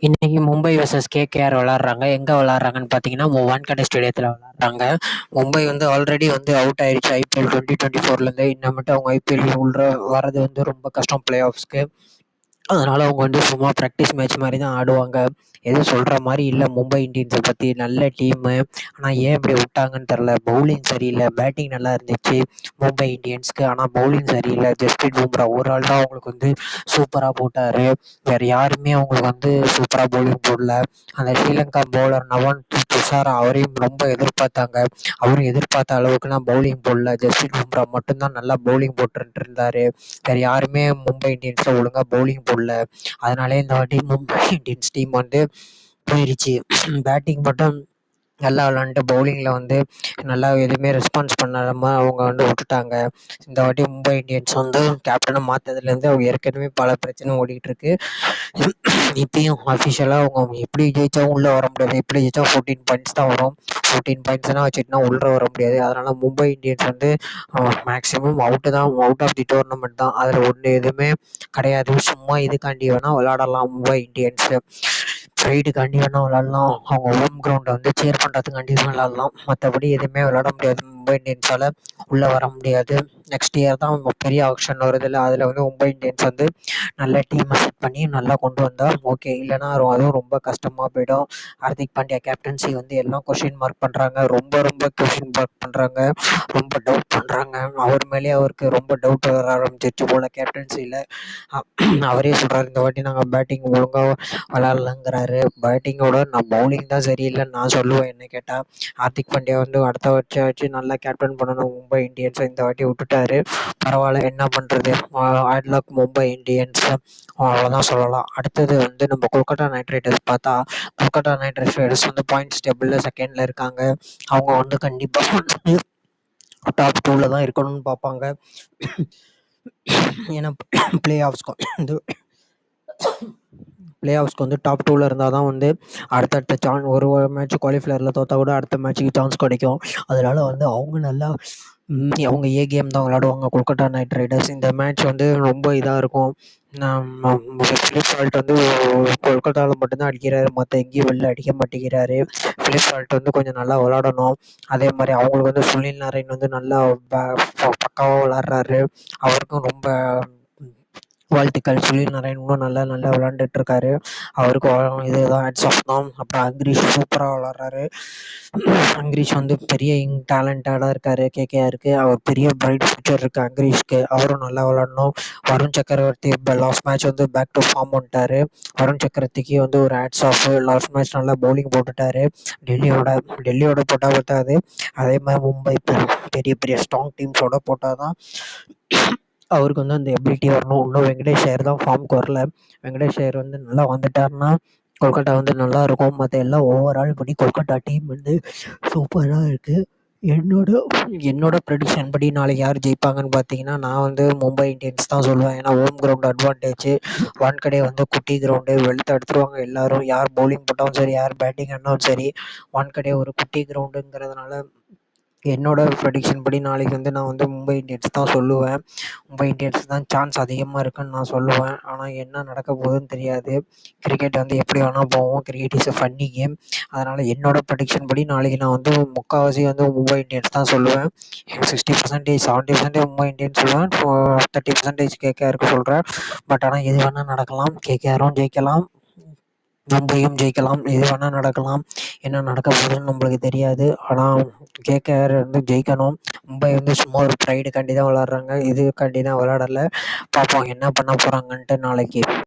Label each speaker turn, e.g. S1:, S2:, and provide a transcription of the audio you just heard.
S1: இன்னைக்கு Mumbai versus KKR விளாட்றாங்க. எங்க விளாட்றாங்கன்னு பார்த்தீங்கன்னா, வான்கடே ஸ்டேடியத்தில விளாட்றாங்க. மும்பை வந்து ஆல்ரெடி வந்து அவுட் ஆயிருச்சு ஐபிஎல் 2024லேருந்து. இன்னமேட்டு அவங்க ஐபிஎல் உள்ள வர்றது வந்து ரொம்ப கஷ்டம் பிளே ஆஃப்ஸ்க்கு. அதனால அவங்க வந்து சும்மா ப்ராக்டிஸ் மேட்ச் மாரி தான் ஆடுவாங்க. எதுவும் சொல்ற மாரி இல்ல மும்பை இந்தியன்ஸ பத்தி. நல்ல டீமு. ஆனா ஏன் இப்படி விட்டாங்கன்னு தெர்ல. பவுலிங் சரியில்ல. பேட்டிங் நல்லா இருந்துச்சு மும்பை இந்தியன்ஸ்க்கு. ஆனா பவுலிங் சரியில்ல. ஜஸ்பிரீத் பும்ரா ஒரு ஆள் தான் அவங்களுக்கு வந்து சூப்பரா போட்டாரு. வேற யாருமே அவங்களுக்கு வந்து சூப்பரா பவுலிங் போடல. அந்த ஸ்ரீலங்கா பவுலர் நவன் துஷாரா அவரையும் ரொம்ப எதிர்பார்த்தாங்க. அவரும் எதிர்பார்த்த அளவுக்குலாம் பவுலிங் போடல. ஜஸ்பிரீத் பும்ரா மட்டும்தான் நல்லா பவுலிங் போட்டுட்டு இருந்தாரு. வேற யாருமே மும்பை இந்தியன்ஸ்ல ஒழுங்கா பவுலிங் போடல. அதனாலே இந்த வாட்டி மும்பை இந்தியன்ஸ் டீம் வந்து போயிருச்சு. பேட்டிங் மட்டும் நல்லா விளாண்டுட்டு பவுலிங்கில் வந்து நல்லா எதுவுமே ரெஸ்பான்ஸ் பண்ணாம அவங்க வந்து விட்டுட்டாங்க. இந்த வாட்டி மும்பை இந்தியன்ஸ் வந்து கேப்டனை மாற்றதுலேருந்து அவங்க ஏற்கனவே பல பிரச்சனை ஓடிக்கிட்டு இருக்கு. இப்பயும் அஃபிஷியலாக அவங்க எப்படி ஜெயிச்சாவும் உள்ளே வர முடியாது. எப்படி ஜெயிச்சா 14 பாயிண்ட்ஸ் தான் வரும். 14 பாயிண்ட்ஸ்னால் வச்சுட்டுனா உள்ளே வர முடியாது. அதனால் மும்பை இந்தியன்ஸ் வந்து maximum out of the tournament தான். அதில் ஒன்று எதுவுமே கிடையாது. சும்மா இதுக்காண்டி வேணால் விளாடலாம் மும்பை இந்தியன்ஸு. ப்ரைடுக்காண்டி வேணால் விளாட்லாம். அவங்க ஹோம் கிரவுண்டை வந்து சேர் பண்ணுறதுக்காண்டி விளாட்லாம். மற்றபடி எதுவுமே விளாட முடியாது. மும்பை இந்தியன்ஸால் உள்ளே வர முடியாது. நெக்ஸ்ட் இயர் தான் பெரிய ஆக்ஷன் வருதுல்ல, அதில் வந்து மும்பை இந்தியன்ஸ் வந்து நல்ல டீமை செட் பண்ணி நல்லா கொண்டு வந்தால் ஓகே. இல்லைனா அதுவும் ரொம்ப கஷ்டமாக போயிடும். ஹார்திக் பாண்டியா கேப்டன்சி வந்து எல்லாம் கொஷின் மார்க் பண்ணுறாங்க. ரொம்ப ரொம்ப கொஷின் மார்க் பண்ணுறாங்க. ரொம்ப டவுட் பண்ணுறாங்க. அவர் மேலேயே அவருக்கு ரொம்ப டவுட் வர ஆரம்பிச்சிருச்சு போல் கேப்டன்சியில். அவரே சொல்கிறார், இந்த வாட்டி நாங்கள் பேட்டிங் ஒழுங்காக விளாட்லங்கிறாரு. பேட்டிங்கோட நான் பவுலிங் தான் சரியில்லைன்னு நான் சொல்லுவேன். என்ன கேட்டால் ஹார்திக் பாண்டியா வந்து அடுத்த வருஷம் வச்சு நல்லா கேப்டன் பண்ணணும் மும்பை இந்தியன்ஸை. இந்த வாட்டி விட்டுட்டாரு. பரவாயில்ல, என்ன பண்ணுறது. ஹார்ட் லக் மும்பை இந்தியன்ஸ், அவ்வளோதான் சொல்லலாம். அடுத்தது வந்து நம்ம கொல்கத்தா நைட் ரைடர்ஸ் பார்த்தா, கொல்கத்தா நைட் ரைடர்ஸ் வந்து பாயிண்ட்ஸ் டேபிளில் செகண்டில் இருக்காங்க. அவங்க வந்து கண்டிப்பாக வந்து டாப் 2வில் தான் இருக்கணும்னு பார்ப்பாங்க. ஏன்னா பிளே ஆஃப்ஸ்க்கு வந்து டாப் 2வில் இருந்தால் தான் வந்து அடுத்தடுத்த ஒரு மேட்ச் குவாலிஃபயரில் தோற்றா கூட அடுத்த மேட்ச்சுக்கு சான்ஸ் கிடைக்கும். அதனால் வந்து அவங்க நல்லா அவங்க ஏ கேம் தான் விளாடுவாங்க கொல்கத்தா நைட் ரைடர்ஸ். இந்த மேட்ச் வந்து ரொம்ப இதாக இருக்கும். ஃபிலிப் சால்ட் வந்து கொல்கத்தாவில் மட்டும்தான் அடிக்கிறாரு. மற்ற எங்கேயும் வெளில அடிக்க மாட்டேங்கிறாரு. ஃபிலிப் சால்ட் வந்து கொஞ்சம் நல்லா விளாடணும். அதே மாதிரி அவங்களுக்கு வந்து சுனில் நாராயண் வந்து நல்லா பக்காவாக விளாட்றாரு. அவருக்கும் ரொம்ப வாழ்த்துக்கள். சுனில் நாராயண் இன்னும் நல்லா நல்லா விளாண்டுட்டு இருக்காரு. அவருக்கு இதுதான் ஹேட்ஸ் ஆஃப் தான். அப்புறம் அங்கிரீஷ் சூப்பராக விளாட்றாரு. அங்கிரீஷ் வந்து பெரிய டேலண்டடாக இருக்கார் கேகேஆருக்கு. அவர் பெரிய பிரைட் ஃபியூச்சர் இருக்குது அங்கிரீஷ்க்கு. அவரும் நல்லா விளாடணும். வருண் சக்கரவர்த்தி இப்போ லாஸ்ட் மேட்ச் வந்து பேக் டு ஃபார்ம் பண்ணிட்டாரு. வருண் சக்கரவர்த்திக்கு வந்து ஒரு ஹேட்ஸ் ஆஃப். லாஸ்ட் மேட்ச் நல்லா பவுலிங் போட்டுட்டாரு. டெல்லியோட போட்டால் பத்தாது. அதே மாதிரி மும்பை பெரிய பெரிய ஸ்ட்ராங் டீம்ஸோட போட்டால் தான் அவருக்கு வந்து அந்த எபிலிட்டி வரணும். இன்னும் வெங்கடேஷ் ஐயர் தான் ஃபார்முக்கு வரல. வெங்கடேஷ் ஐயர் வந்து நல்லா வந்துட்டாருன்னா கொல்கத்தா வந்து நல்லா இருக்கும். மற்ற எல்லாம் ஓவரால் படி கொல்கத்தா டீம் வந்து சூப்பராக இருக்குது. என்னோட ப்ரெடிக்ஷன் படி நாளைக்கு யார் ஜெயிப்பாங்கன்னு பார்த்தீங்கன்னா, நான் வந்து மும்பை இந்தியன்ஸ் தான் சொல்லுவேன். ஏன்னா ஹோம் கிரவுண்ட் அட்வான்டேஜ். வான்கடே வந்து குட்டி கிரவுண்டு, வெளுத்து எடுத்துருவாங்க எல்லோரும். யார் பவுலிங் போட்டாலும் சரி, யார் பேட்டிங் ஆடினாலும் சரி. வான்கடே ஒரு குட்டி கிரவுண்டுங்கிறதுனால என்னோட ப்ரெடிக்ஷன் படி நாளைக்கு வந்து நான் வந்து மும்பை இந்தியன்ஸ் தான் சொல்லுவேன். மும்பை இந்தியன்ஸ் தான் சான்ஸ் அதிகமாக இருக்குன்னு நான் சொல்லுவேன். ஆனால் என்ன நடக்க போகுதுன்னு தெரியாது. கிரிக்கெட் வந்து எப்படி வேணால் போகும். Cricket is a funny game. அதனால் என்னோட ப்ரெடிக்ஷன் படி நாளைக்கு நான் வந்து முக்கால்வாசி வந்து மும்பை இந்தியன்ஸ் தான் சொல்லுவேன். 60%, 70% மும்பை இந்தியன்ஸ் சொல்லுவேன். 30% கேகேஆருக்கு சொல்கிறேன். பட் ஆனால் எது வேணால் நடக்கலாம். கேகேஆரும் ஜெயிக்கலாம், மும்பையும் ஜெயிக்கலாம். எது வேணால் நடக்கலாம். என்ன நடக்க போகுதுன்னு நம்மளுக்கு தெரியாது. ஆனால் கேகேஆர் வந்து ஜெயிக்கணும். மும்பை வந்து சும்மா ஒரு ப்ரைடுக்காண்டி தான் விளாட்றாங்க. இதுக்காண்டி தான் விளாடல. பார்ப்போம் என்ன பண்ண போகிறாங்கன்ட்டு நாளைக்கு.